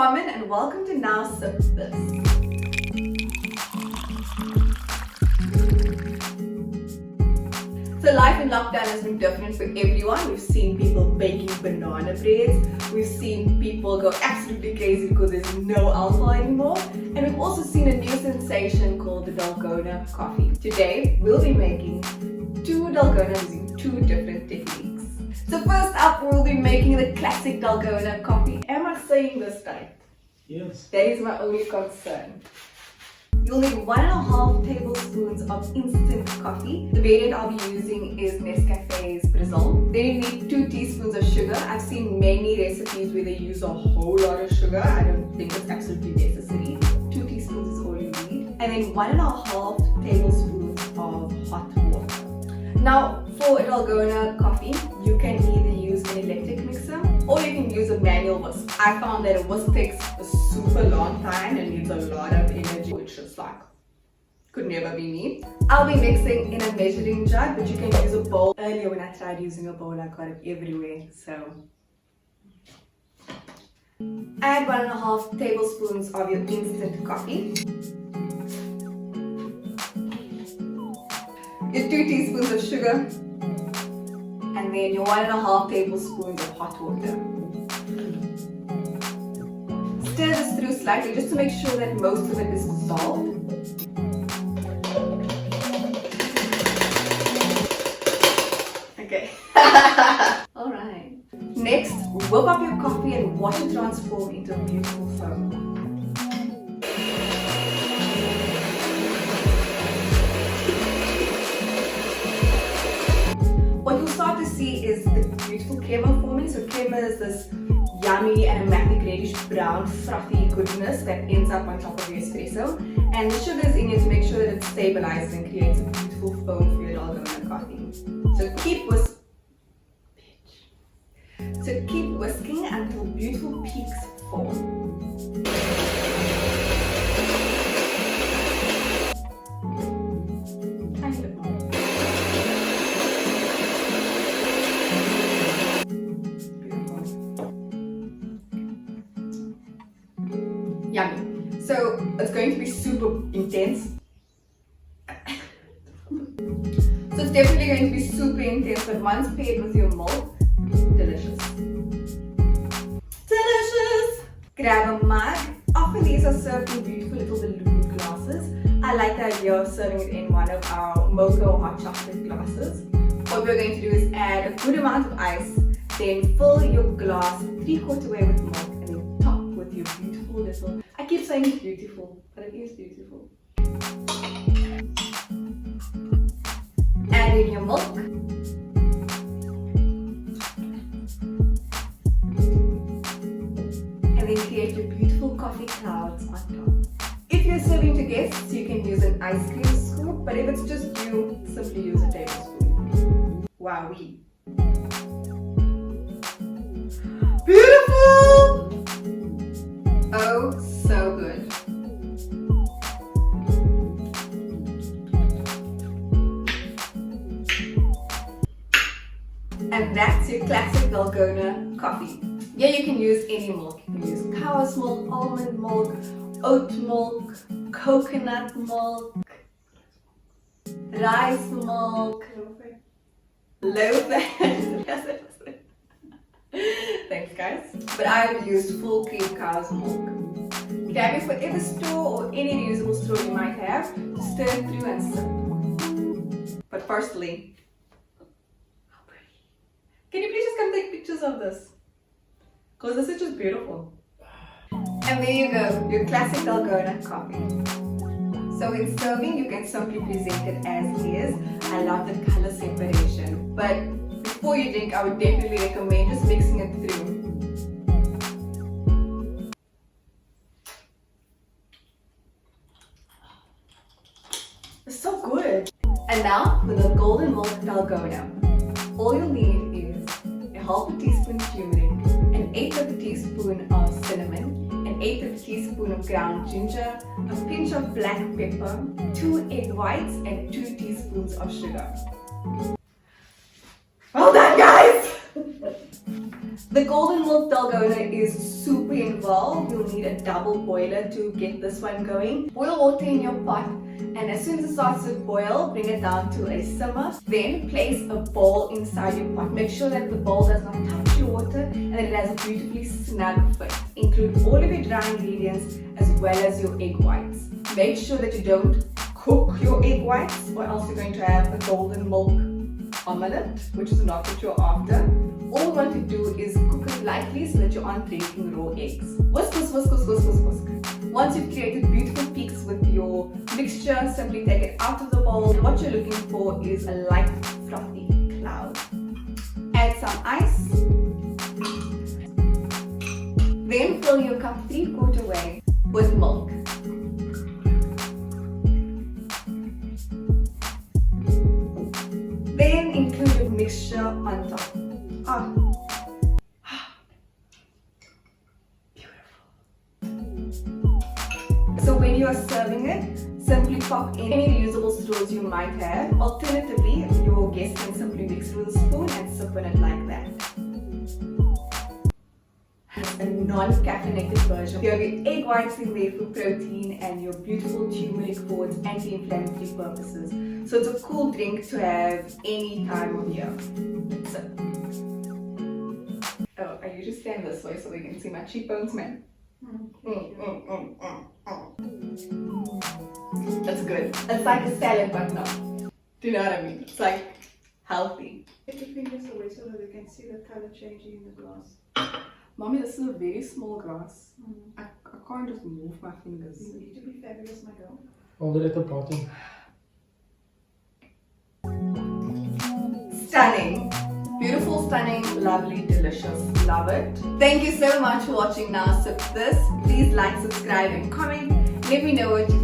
woman and welcome to Now Sip This. So life in lockdown has been different for everyone. We've seen people baking banana breads. We've seen people go absolutely crazy because there's no alcohol anymore. And we've also seen a new sensation called the Dalgona coffee. Today, we'll be making 2 Dalgonas using 2 different techniques. So first up, we'll be making the classic Dalgona coffee. Am I saying this right? Yes. That is my only concern. You'll need 1.5 tablespoons of instant coffee. The variant I'll be using is Nescafe's Brazil. Then you need 2 teaspoons of sugar. I've seen many recipes where they use a whole lot of sugar. I don't think it's absolutely necessary. 2 teaspoons is all you need. And then 1.5 tablespoons of hot water. Now, for a Dalgona coffee, you can either use an electric mixer or you can use a manual whisk. I found that a whisk takes a super long time and needs a lot of energy, which is like, could never be me. I'll be mixing in a measuring jug, but you can use a bowl. Earlier when I tried using a bowl, I got it everywhere, so. Add 1.5 tablespoons of your instant coffee. Your 2 teaspoons of sugar, and then your 1.5 tablespoons of hot water. Stir this through slightly just to make sure that most of it is dissolved. Okay. Alright. Next, whip up your coffee and watch it transform into a beautiful foam. What you'll start to see is the beautiful crema forming. So crema is this yummy, aromatic, reddish brown, frothy goodness that ends up on top of your espresso. And the sugar is in it to make sure that it stabilizes and creates a beautiful foam for your Dalgona coffee. So keep whisking until beautiful peaks form. Tiny bit more. Yummy. So it's going to be super intense. So it's definitely going to be super intense, but once paired with your milk, delicious. Delicious! Grab a mug. Often these are served in beautiful little balloon glasses. I like the idea of serving it in one of our mocha or hot chocolate glasses. What we're going to do is add a good amount of ice, then fill your glass 3/4 way with milk, and then top with your beautiful little. I keep saying it's beautiful, but it is beautiful. Add in your milk. And then create your beautiful coffee clouds on top. If you're serving to guests, you can use an ice cream scoop, but if it's just you, simply use a tablespoon. Wowee. Beautiful! Oh, so good. And that's your classic Dalgona coffee. Yeah, you can use any milk. You can use cow's milk, almond milk, oat milk, coconut milk, rice milk, low fat. Thanks guys. But I've used full cream cow's milk. Grab your whatever straw or any reusable straw you might have, stir it through and sip. But firstly, how pretty. Can you please just come take pictures of this? Because this is just beautiful. And there you go, your classic Dalgona coffee. So in serving, you can simply present it as is. I love the color separation. But before you drink, I would definitely recommend just mixing it through. It's so good. And now for the golden milk Dalgona. All you'll need is a 1/2 teaspoon turmeric, an 1/8 of a teaspoon of cinnamon, an 1/8 of a teaspoon of ground ginger, a pinch of black pepper, 2 egg whites, and 2 teaspoons of sugar. Well done, guys! The golden milk Dalgona is super involved. You'll need a double boiler to get this one going. Boil water in your pot, and as soon as it starts to boil, bring it down to a simmer. Then place a bowl inside your pot. Make sure that the bowl does not touch your water and that it has a beautifully snug fit. Include all of your dry ingredients as well as your egg whites. Make sure that you don't cook your egg whites, or else you're going to have a golden milk omelette, which is not what you're after. All you want to do is cook it lightly so that you aren't breaking raw eggs. Whisk, whisk, whisk, whisk, whisk, whisk, whisk. Once you've created beautiful peaks with your mixture, simply take it out of the bowl. What you're looking for is a light, fluffy cloud. Add some ice. Then fill your cup 3/4 way with milk. Then include your mixture on top. Beautiful. So when you are serving it, simply pop in any reusable straws you might have. Alternatively, your guest can simply mix with a spoon and sip on it like that. A non-caffeinated version. You have your egg whites in there for protein and your beautiful turmeric for its anti-inflammatory purposes. So it's a cool drink to have any time of year. So, oh, I usually stand this way so we can see my cheekbones, man. That's good. It's like a salad, but no. Do you know what I mean? It's like healthy. Take your fingers away so that we can see the color changing in the glass. Mommy, this is a very small glass. I can't just move my fingers. You need to be fabulous, my girl. Hold it at the bottom. Stunning. Beautiful, stunning, lovely, delicious. Love it. Thank you so much for watching Now Sip This. Please like, subscribe and comment. Let me know what you